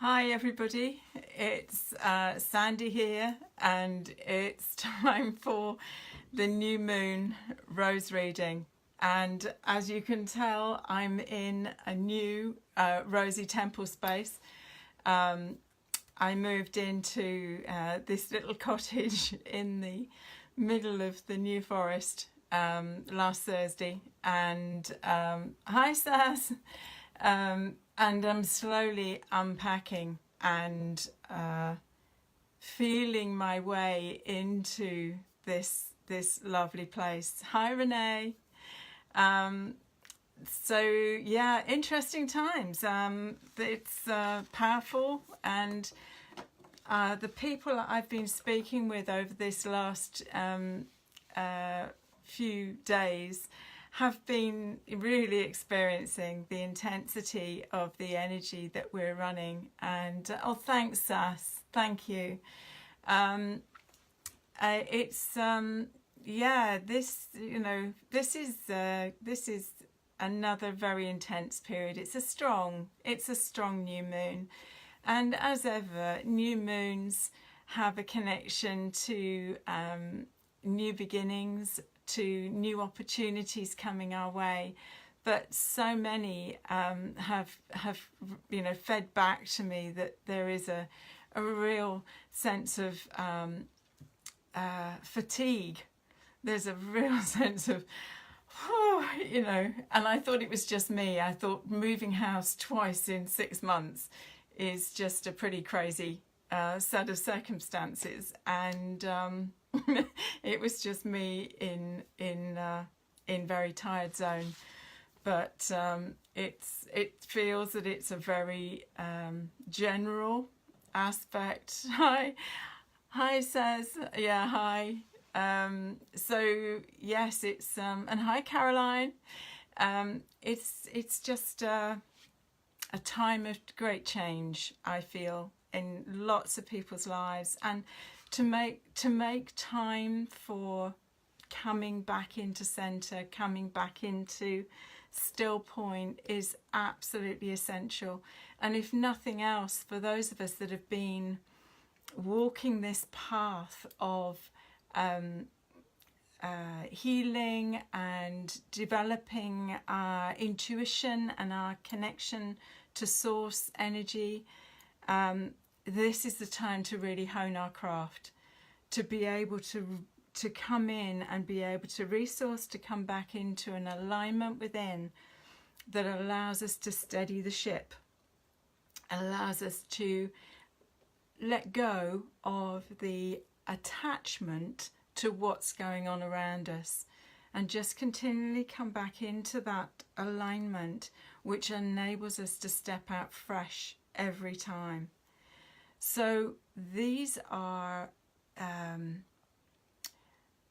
Hi everybody, it's Sandy here, and it's time for the new moon rose reading. And as you can tell, I'm in a new rosy temple space. I moved into this little cottage in the middle of the New Forest last Thursday, and hi Sass. And I'm slowly unpacking and feeling my way into this lovely place. Hi Renee. So yeah, interesting times. It's powerful, and the people that I've been speaking with over this last few days have been really experiencing the intensity of the energy that we're running. And oh, thanks Sass, thank you. It's yeah, this is another very intense period. It's a strong new moon, and as ever, new moons have a connection to new beginnings, to new opportunities coming our way. But so many have fed back to me that there is a real sense of fatigue. There's a real sense of and I thought it was just me. I thought moving house twice in 6 months is just a pretty crazy set of circumstances, and it was just me in very tired zone. But it feels that it's a very general aspect. Hi says, yeah, hi. So yes, it's and hi Caroline. It's just a time of great change, I feel, in lots of people's lives, and to make time for coming back into center, coming back into still point is absolutely essential. And if nothing else, for those of us that have been walking this path of healing and developing our intuition and our connection to source energy, this is the time to really hone our craft, to be able to come in and be able to resource, to come back into an alignment within that allows us to steady the ship, allows us to let go of the attachment to what's going on around us, and just continually come back into that alignment, which enables us to step out fresh every time. So these are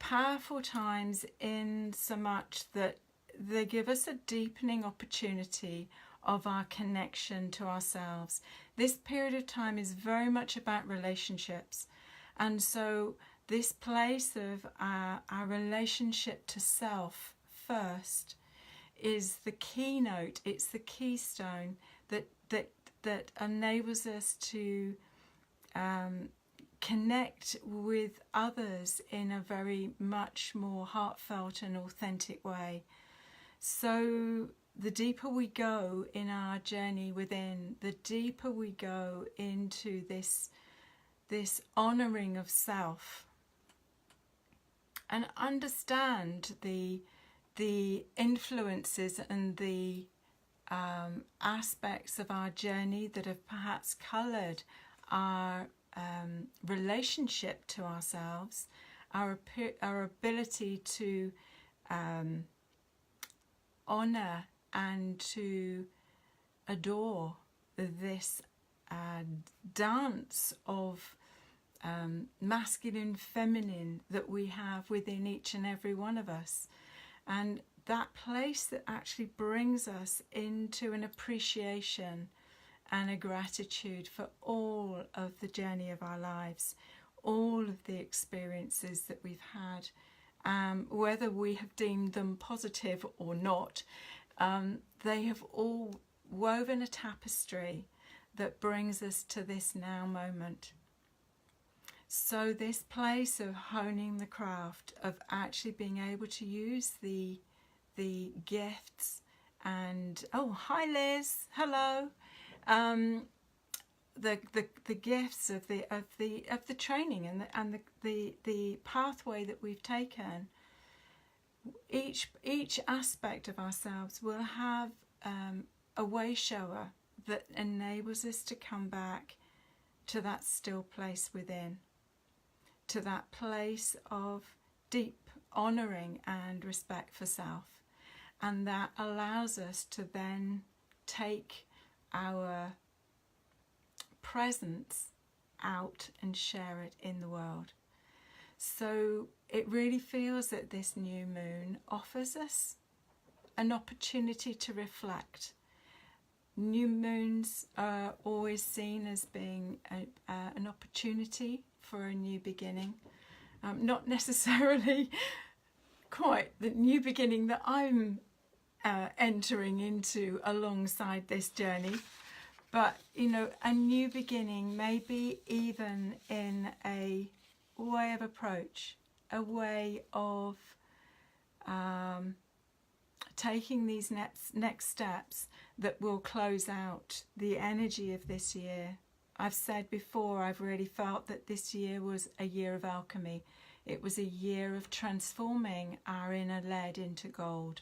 powerful times in so much that they give us a deepening opportunity of our connection to ourselves. This period of time is very much about relationships, and so this place of our relationship to self first is the keynote. It's the keystone that enables us to connect with others in a very much more heartfelt and authentic way. So the deeper we go in our journey within, the deeper we go into this honouring of self, and understand the influences and the aspects of our journey that have perhaps coloured our relationship to ourselves, our ability to honour and to adore this dance of masculine, feminine that we have within each and every one of us, and that place that actually brings us into an appreciation and a gratitude for all of the journey of our lives, all of the experiences that we've had, whether we have deemed them positive or not. They have all woven a tapestry that brings us to this now moment. So this place of honing the craft, of actually being able to use the gifts and, oh, hi Liz, hello, the gifts of the training and the pathway that we've taken. Each aspect of ourselves will have a way shower that enables us to come back to that still place within, to that place of deep honouring and respect for self. And that allows us to then take our presence out and share it in the world. So it really feels that this new moon offers us an opportunity to reflect. New moons are always seen as being an opportunity for a new beginning. Not necessarily quite the new beginning that I'm entering into alongside this journey, but a new beginning, maybe even in a way of approach, a way of taking these next steps that will close out the energy of this year. I've said before, I've really felt that this year was a year of alchemy. It was a year of transforming our inner lead into gold.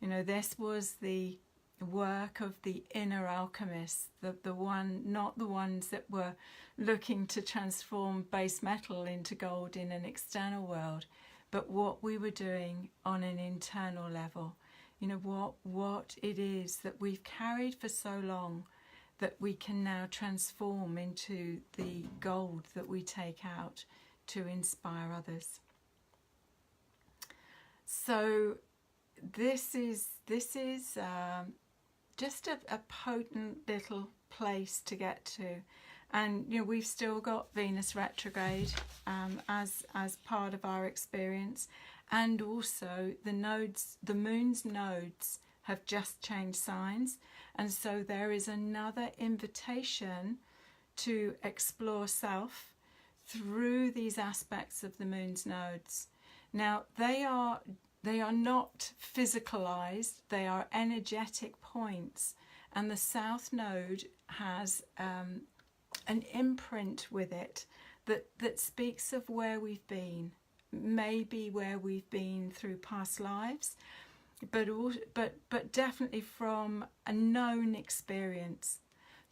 This was the work of the inner alchemists, the one, not the ones that were looking to transform base metal into gold in an external world, but what we were doing on an internal level. What it is that we've carried for so long that we can now transform into the gold that we take out to inspire others. So this is just a potent little place to get to, and we've still got Venus retrograde as part of our experience, and also the moon's nodes have just changed signs, and so there is another invitation to explore self through these aspects of the moon's nodes. Now they are not physicalized, they are energetic points, and the south node has an imprint with it that speaks of where we've been, maybe where we've been through past lives, but definitely from a known experience.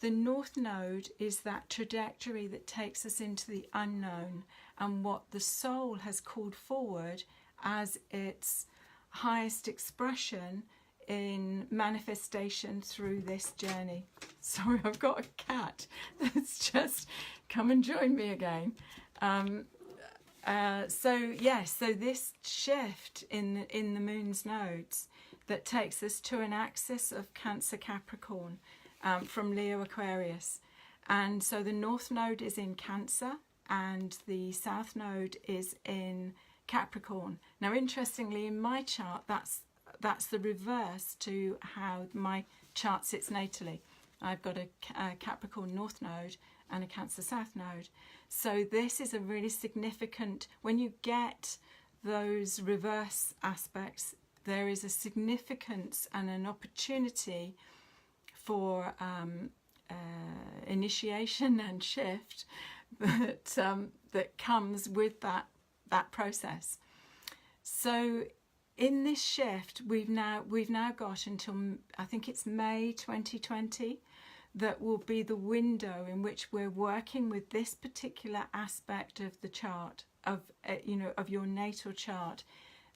The north node is that trajectory that takes us into the unknown and what the soul has called forward as its highest expression in manifestation through this journey. Sorry, I've got a cat that's just come and joined me again. So this shift in the moon's nodes that takes us to an axis of Cancer Capricorn from Leo Aquarius, and so the north node is in Cancer and the south node is in Capricorn. Now interestingly, in my chart that's the reverse to how my chart sits natally. I've got a Capricorn north node and a Cancer south node. So this is a really significant, when you get those reverse aspects, there is a significance and an opportunity for initiation and shift that comes with that process. So in this shift, we've now got until, I think it's May 2020, that will be the window in which we're working with this particular aspect of the chart, of your natal chart.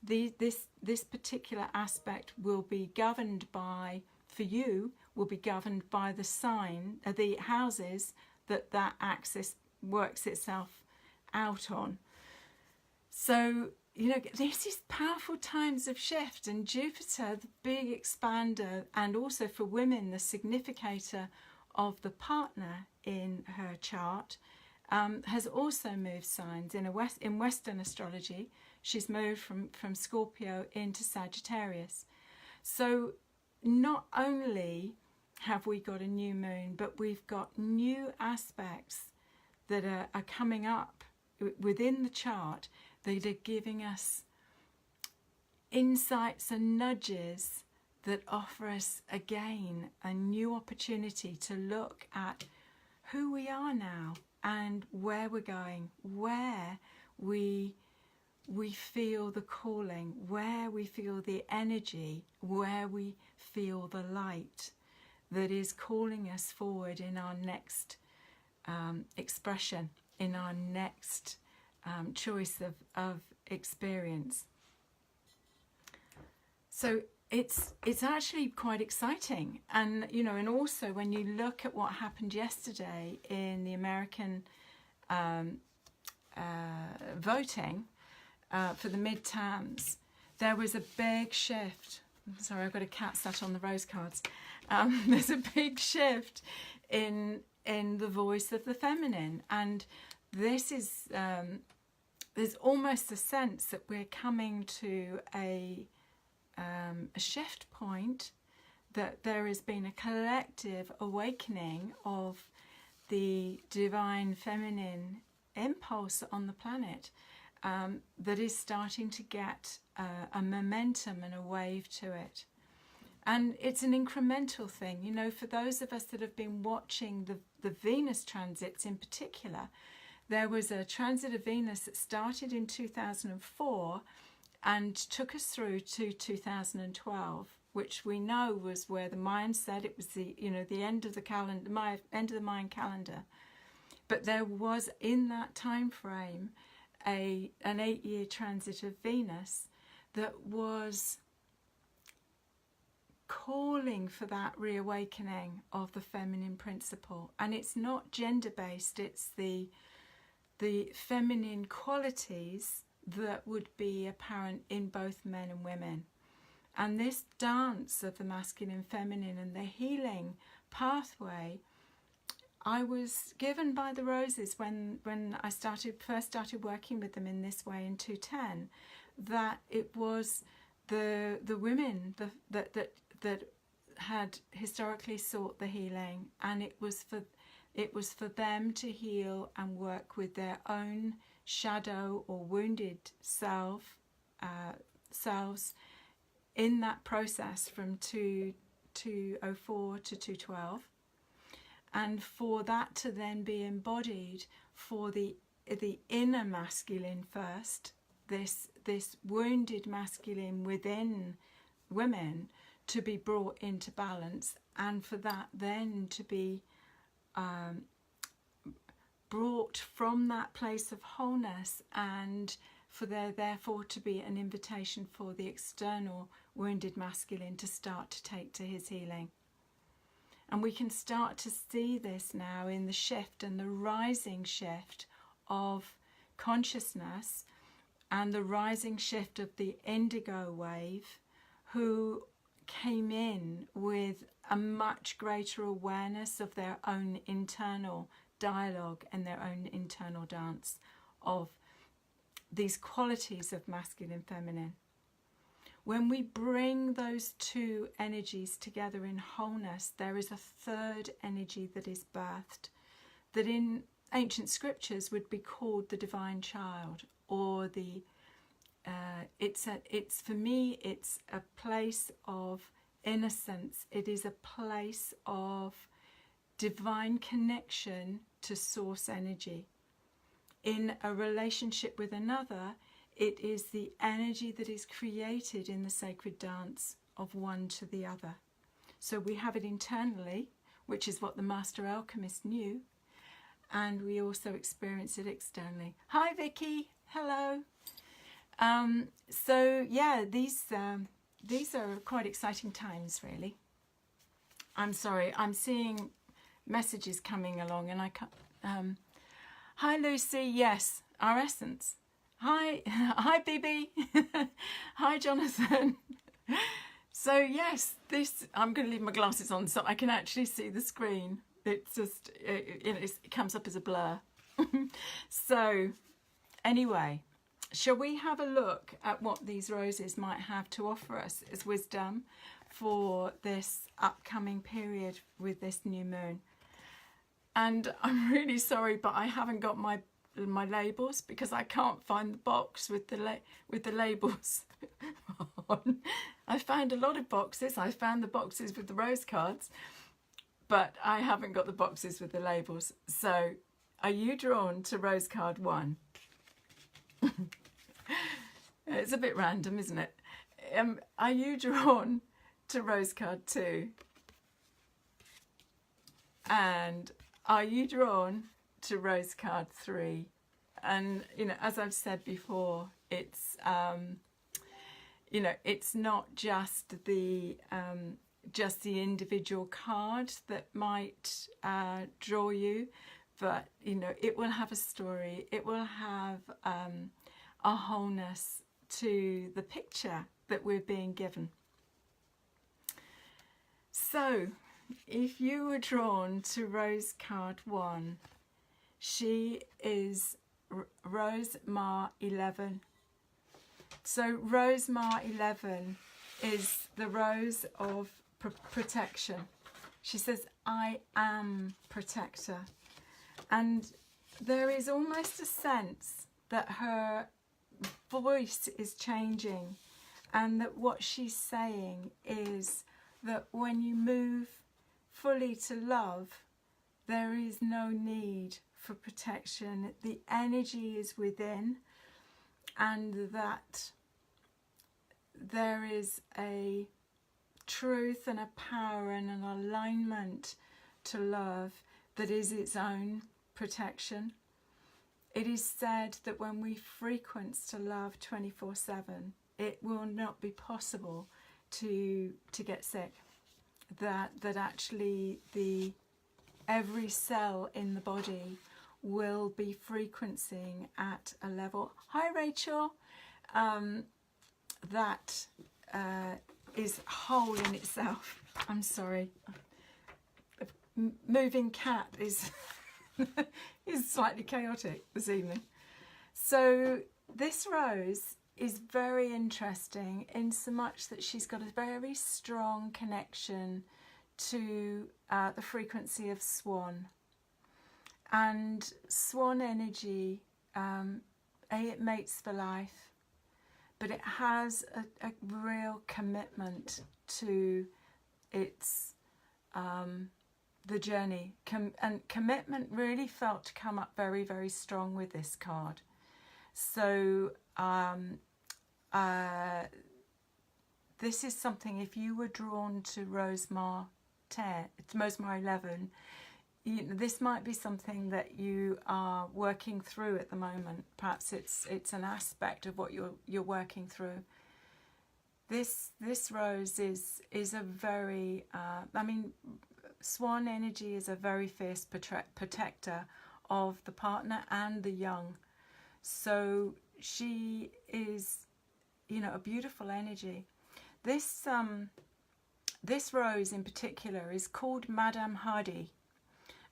This particular aspect will be governed by, for you, will be governed by the sign, the houses that axis works itself out on. So this is powerful times of shift, and Jupiter, the big expander, and also for women, the significator of the partner in her chart, has also moved signs. In Western astrology, she's moved from Scorpio into Sagittarius. So not only have we got a new moon, but we've got new aspects that are coming up within the chart that are giving us insights and nudges that offer us again a new opportunity to look at who we are now and where we're going, where we feel the calling, where we feel the energy, where we feel the light that is calling us forward in our next expression, in our next choice of experience. So it's actually quite exciting, and and also when you look at what happened yesterday in the American voting for the midterms, there was a big shift. Sorry, I've got a cat sat on the rose cards. There's a big shift in the voice of the feminine, and this is there's almost a sense that we're coming to a shift point, that there has been a collective awakening of the divine feminine impulse on the planet that is starting to get a momentum and a wave to it. And it's an incremental thing. For those of us that have been watching the Venus transits in particular, there was a transit of Venus that started in 2004 and took us through to 2012, which we know was where the Mayans said it was the end of the calendar, end of the Mayan calendar. But there was in that time frame an 8-year transit of Venus that was calling for that reawakening of the feminine principle. And it's not gender based, it's the feminine qualities that would be apparent in both men and women. And this dance of the masculine feminine and the healing pathway, I was given by the roses when I first started working with them in this way in 2010, that it was the women that had historically sought the healing, and it was for them to heal and work with their own shadow or wounded selves in that process from 204 to 212, and for that to then be embodied for the inner masculine first, this wounded masculine within women to be brought into balance, and for that then to be brought from that place of wholeness, and for there therefore to be an invitation for the external wounded masculine to start to take to his healing. And we can start to see this now in the shift and the rising shift of consciousness and the rising shift of the indigo wave, who came in with a much greater awareness of their own internal dialogue and their own internal dance of these qualities of masculine and feminine. When we bring those two energies together in wholeness, there is a third energy that is birthed, that in ancient scriptures would be called the divine child, or the for me it's a place of innocence. It is a place of divine connection to source energy. In a relationship with another, it is the energy that is created in the sacred dance of one to the other. So we have it internally, which is what the master alchemist knew, and we also experience it externally. Hi Vicky, hello. So yeah, these are quite exciting times, really. I'm sorry, I'm seeing messages coming along and I can't. Hi Lucy, yes, our essence. Hi, hi Bibi. Hi Jonathan. So yes, I'm going to leave my glasses on so I can actually see the screen. It's just, it comes up as a blur. So anyway, shall we have a look at what these roses might have to offer us as wisdom for this upcoming period with this new moon. And I'm really sorry, but I haven't got my labels because I can't find the box with the labels on. I found a lot of boxes. I found the boxes with the rose cards, but I haven't got the boxes with the labels. So are you drawn to rose card 1? It's a bit random, isn't it? Are you drawn to rose card 2? And are you drawn to rose card 3? And you know, as I've said before, it's you know, it's not just the individual card that might draw you, but you know, it will have a story. It will have a wholeness to the picture that we're being given. So if you were drawn to rose card 1, she is Rose Ma 11. So Rose Ma 11 is the rose of protection. She says, I am protector. And there is almost a sense that her voice is changing, and that what she's saying is that when you move fully to love, there is no need for protection. The energy is within, and that there is a truth and a power and an alignment to love that is its own protection. It is said that when we frequent to love 24/7, it will not be possible to get sick. That actually every cell in the body will be frequencing at a level. Hi Rachel. That is whole in itself. I'm sorry. Moving cat is is slightly chaotic this evening. So this rose is very interesting in so much that she's got a very strong connection to the frequency of swan. And swan energy, it mates for life, but it has a real commitment to its the journey, and commitment really felt to come up very, very strong with this card. So this is something, if you were drawn to Rose Ma 11, you know, this might be something that you are working through at the moment. Perhaps it's an aspect of what you're working through. This rose is a very I mean, swan energy is a very fierce protector of the partner and the young. So she is, you know, a beautiful energy. This rose in particular is called Madame Hardy,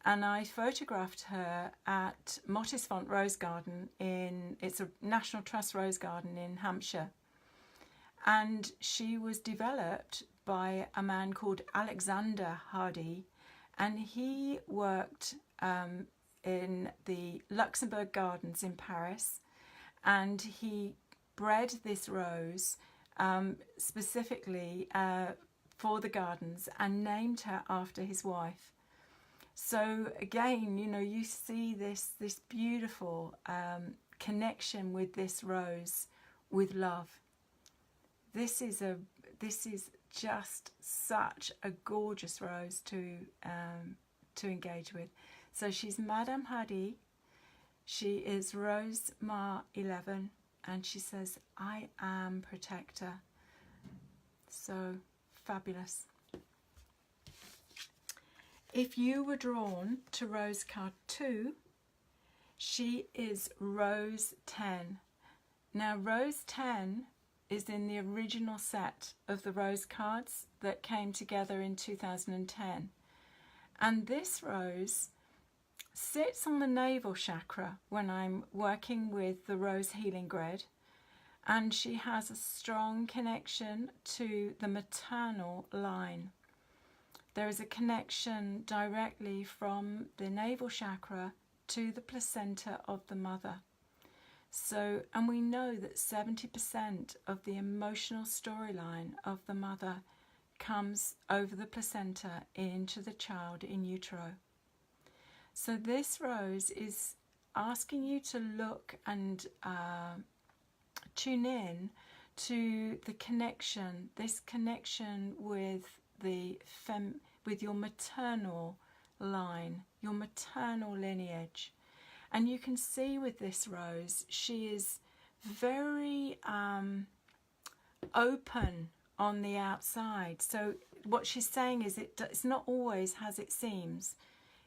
and I photographed her at Mottisfont Rose Garden it's a National Trust Rose Garden in Hampshire, and she was developed by a man called Alexander Hardy, and he worked in the Luxembourg Gardens in Paris, and he bred this rose specifically for the gardens and named her after his wife. So again, you know, you see this beautiful connection with this rose with love. This is just such a gorgeous rose to engage with. So she's Madame Hardy. She is Rose Ma 11, and she says, I am protector. So fabulous. If you were drawn to Rose card 2, she is Rose 10. Now Rose 10 is in the original set of the rose cards that came together in 2010. And this rose sits on the navel chakra when I'm working with the rose healing grid. and she has a strong connection to the maternal line. There is a connection directly from the navel chakra to the placenta of the mother. So, and we know that 70% of the emotional storyline of the mother comes over the placenta into the child in utero. So this rose is asking you to look and tune in to the connection, this connection with with your maternal line, your maternal lineage. And you can see with this rose, she is very open on the outside. So what she's saying is it's not always as it seems.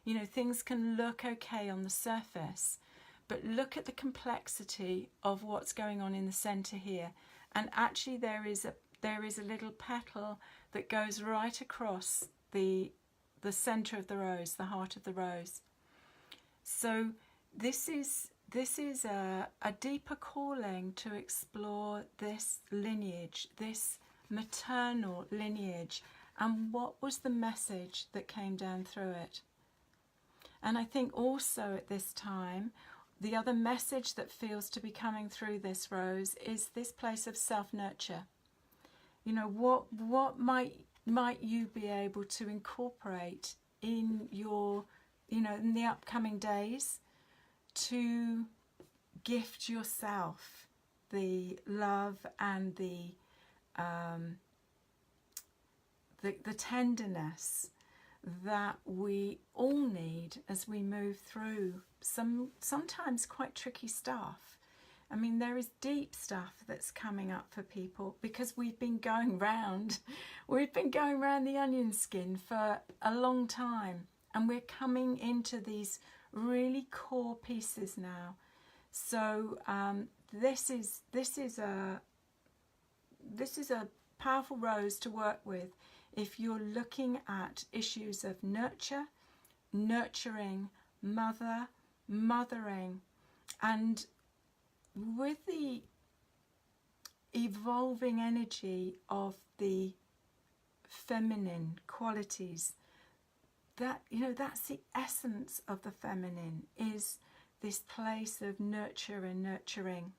You know, things can look okay on the surface, but look at the complexity of what's going on in the center here. And actually there is a little petal that goes right across the center of the rose, the heart of the rose. So this is a deeper calling to explore this lineage, this maternal lineage, and what was the message that came down through it. And I think also at this time, the other message that feels to be coming through this rose is this place of self-nurture. You know, what might you be able to incorporate in your, you know, in the upcoming days to gift yourself the love and the tenderness that we all need as we move through sometimes quite tricky stuff. I mean, there is deep stuff that's coming up for people because we've been going round the onion skin for a long time, and we're coming into these really core pieces now. So this is a powerful rose to work with if you're looking at issues of nurture, nurturing, mothering, and with the evolving energy of the feminine qualities, that, you know, that's the essence of the feminine, is this place of nurture and nurturing.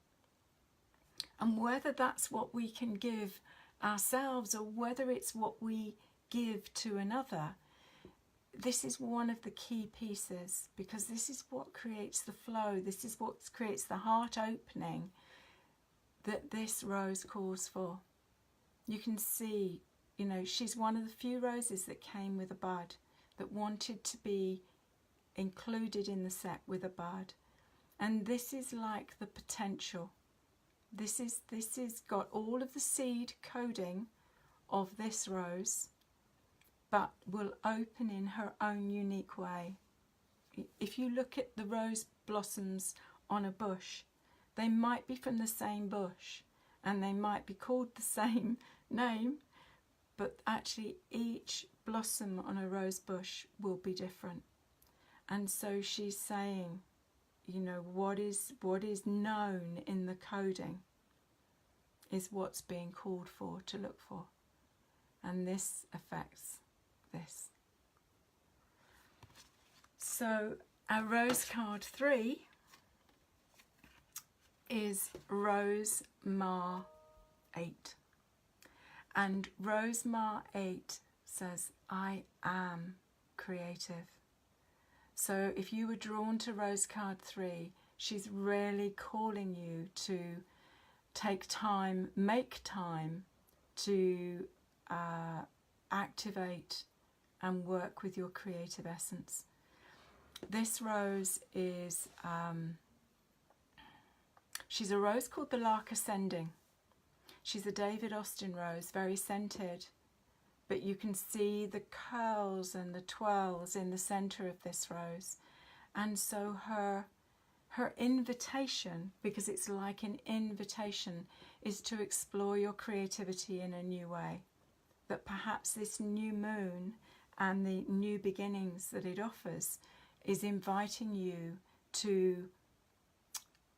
And whether that's what we can give ourselves or whether it's what we give to another, this is one of the key pieces, because this is what creates the flow, this is what creates the heart opening that this rose calls for. You can see, you know, she's one of the few roses that came with a bud, that wanted to be included in the set with a bud. And this is like the potential. This is got all of the seed coding of this rose, but will open in her own unique way. If you look at the rose blossoms on a bush, they might be from the same bush and they might be called the same name, but actually each blossom on a rose bush will be different. And so she's saying, you know, what is known in the coding is what's being called for to look for. And this affects this. So our rose card 3 is Rose Ma 8. And Rose Ma 8 says, I am creative. So if you were drawn to rose card 3, she's really calling you to take time, make time to activate and work with your creative essence. This rose is, she's a rose called the Lark Ascending. She's a David Austin rose, very scented, but you can see the curls and the twirls in the center of this rose. And so her invitation, because it's like an invitation, is to explore your creativity in a new way. That perhaps this new moon and the new beginnings that it offers is inviting you to,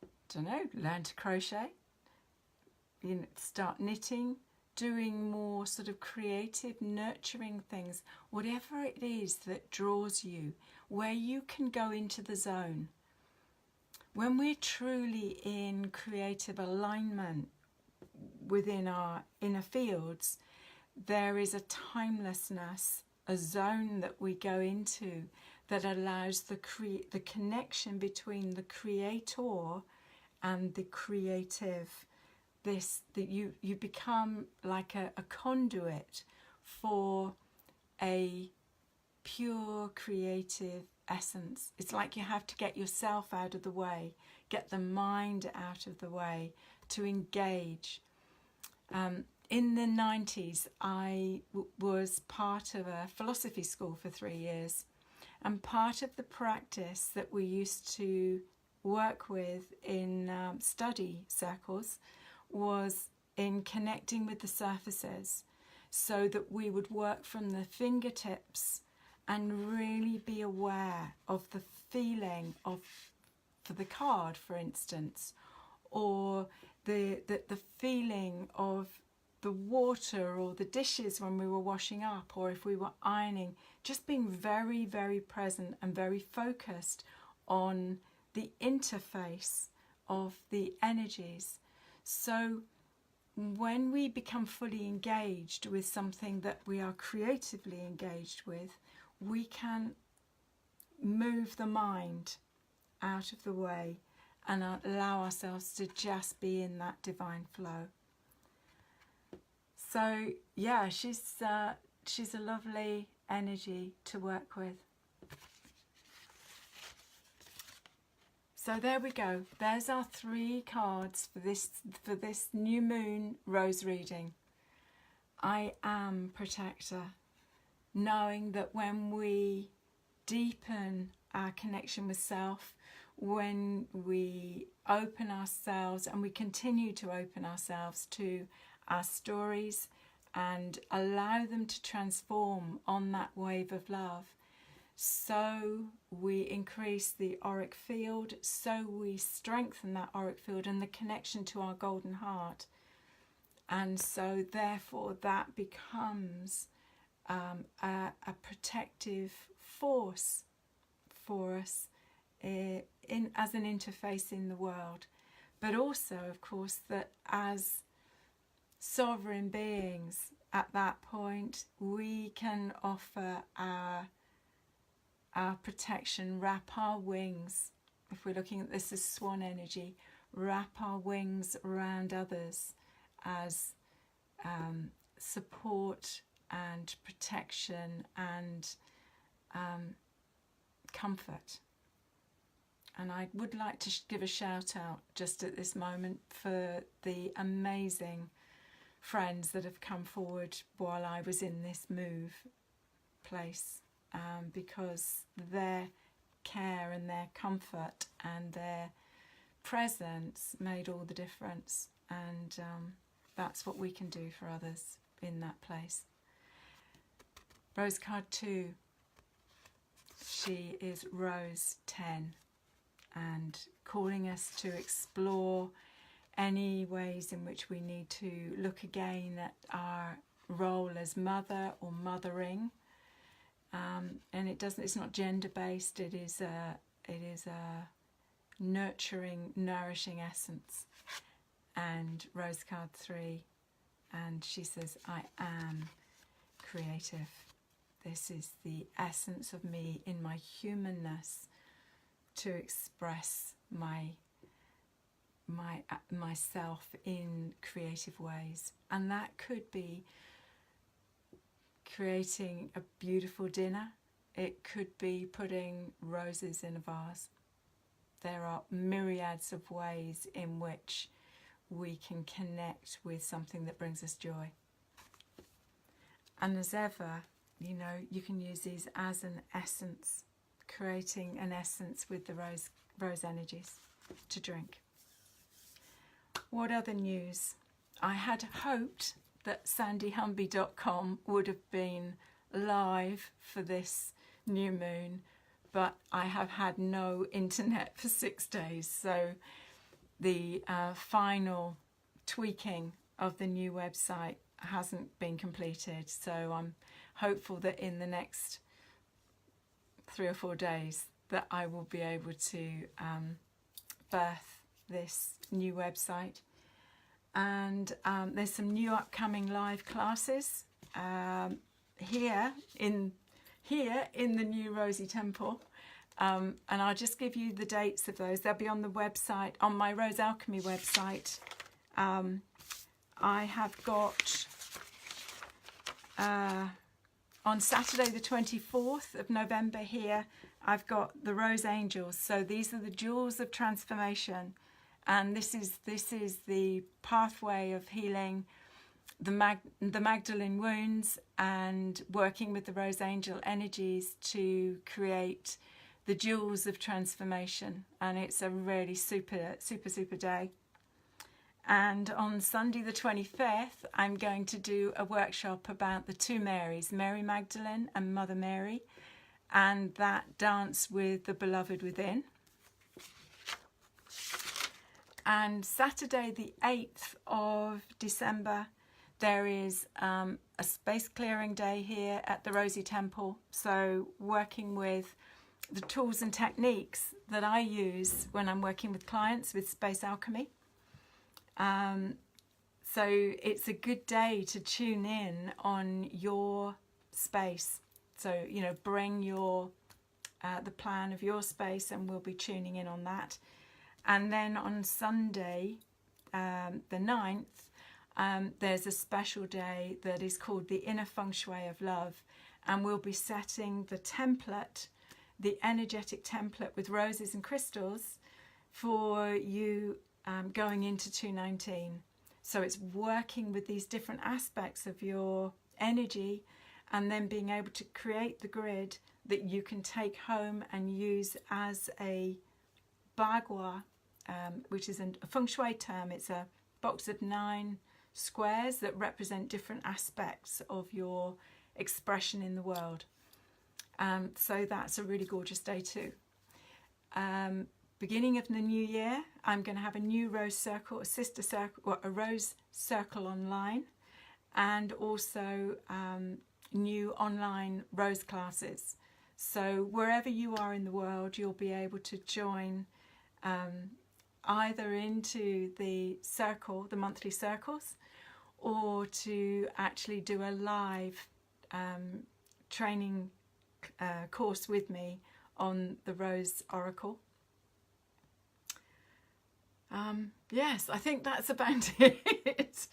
I don't know, learn to crochet, start knitting, doing more sort of creative, nurturing things, whatever it is that draws you, where you can go into the zone. When we're truly in creative alignment within our inner fields, there is a timelessness, a zone that we go into that allows the connection between the creator and the creative. That you become like a conduit for a pure creative essence. It's like you have to get yourself out of the way, get the mind out of the way to engage. In the 90s, I was part of a philosophy school for 3 years, and part of the practice that we used to work with in study circles was in connecting with the surfaces, so that we would work from the fingertips and really be aware of the feeling of, for the card, for instance, or the feeling of the water or the dishes when we were washing up, or if we were ironing, just being very, very present and very focused on the interface of the energies. So when we become fully engaged with something that we are creatively engaged with, we can move the mind out of the way and allow ourselves to just be in that divine flow. So yeah, she's a lovely energy to work with. So there we go. There's our 3 cards for this new moon rose reading. I am protector, knowing that when we deepen our connection with self, when we open ourselves and we continue to open ourselves to our stories and allow them to transform on that wave of love, so we increase the auric field, so we strengthen that auric field and the connection to our golden heart. And so therefore that becomes a protective force for us as an interface in the world. But also, of course, that as sovereign beings at that point, we can offer our protection, wrap our wings, if we're looking at this as swan energy, wrap our wings around others as support and protection and comfort. And I would like to give a shout out just at this moment for the amazing friends that have come forward while I was in this move place, because their care and their comfort and their presence made all the difference. And that's what we can do for others in that place. Rose card 2, she is Rose 10, and calling us to explore any ways in which we need to look again at our role as mother or mothering. And it's not gender based, it is a nurturing, nourishing essence. And Rose card 3, and she says, I am creative. This is the essence of me in my humanness to express myself in creative ways. And that could be creating a beautiful dinner. It could be putting roses in a vase. There are myriads of ways in which we can connect with something that brings us joy. And as ever, you can use these as an essence, creating an essence with the rose energies to drink. What other news? I had hoped that sandyhumby.com would have been live for this new moon, but I have had no internet for 6 days, so the final tweaking of the new website hasn't been completed, so I'm hopeful that in the next 3 or 4 days that I will be able to birth this new website. And there's some new upcoming live classes here in the new Rosie Temple, and I'll just give you the dates of those. They'll be on the website, on my Rose Alchemy website. I have got on Saturday the 24th of November here, I've got the Rose Angels. So these are the jewels of transformation, and this is the pathway of healing the Magdalene wounds and working with the Rose Angel energies to create the jewels of transformation. And it's a really super day. And on Sunday the 25th, I'm going to do a workshop about the two Marys, Mary Magdalene and Mother Mary, and that dance with the beloved within. And Saturday the 8th of December, there is a space clearing day here at the Rosie Temple. So working with the tools and techniques that I use when I'm working with clients with space alchemy. So it's a good day to tune in on your space. So, you know, bring your the plan of your space, and we'll be tuning in on that. And then on Sunday, the 9th, there's a special day that is called the Inner Feng Shui of Love, and we'll be setting the template, the energetic template with roses and crystals for you going into 219. So it's working with these different aspects of your energy and then being able to create the grid that you can take home and use as a bagua, which is a feng shui term. It's a box of 9 squares that represent different aspects of your expression in the world. So that's a really gorgeous day too. Beginning of the new year, I'm going to have a new rose circle, a sister circle, or a rose circle online, and also new online rose classes. So wherever you are in the world, you'll be able to join either into the circle, the monthly circles, or to actually do a live training course with me on the Rose Oracle. Yes, I think that's about it.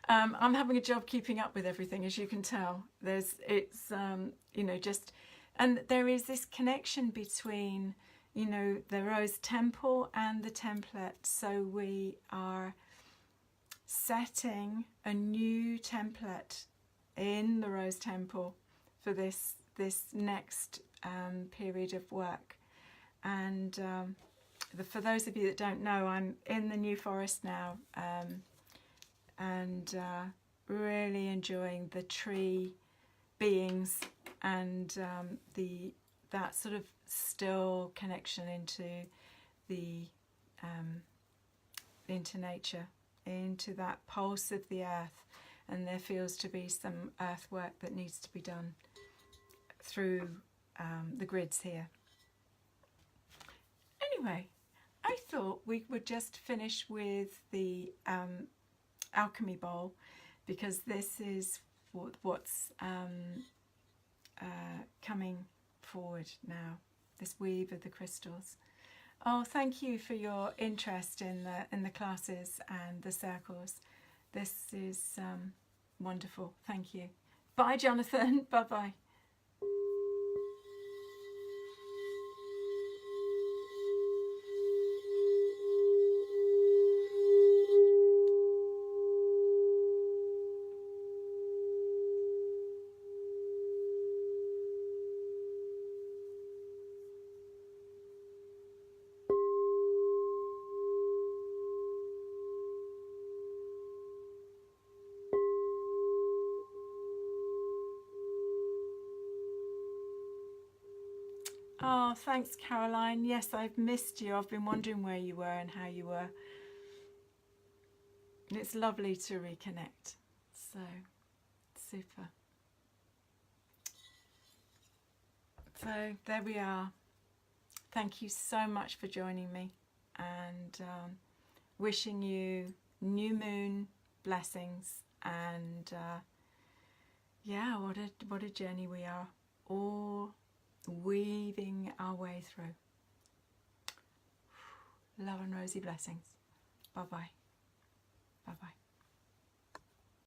I'm having a job keeping up with everything, as you can tell. You know, just, and there is this connection between, you know, the Rose Temple and the template. So we are setting a new template in the Rose Temple for this next period of work. And for those of you that don't know, I'm in the New Forest now, and really enjoying the tree beings and that sort of still connection into nature, into that pulse of the earth. And there feels to be some earthwork that needs to be done through the grids here. Anyway, I thought we would just finish with the alchemy bowl, because this is what's coming forward now, this weave of the crystals. Oh, thank you for your interest in the classes and the circles. This is wonderful. Thank you. Bye, Jonathan. Bye-bye. Oh, thanks, Caroline. Yes, I've missed you. I've been wondering where you were and how you were. it's lovely to reconnect. So, super. So there we are. Thank you so much for joining me, and wishing you new moon blessings, and yeah, what a journey we are all weaving our way through. Love and rosy blessings. Bye bye. Bye bye.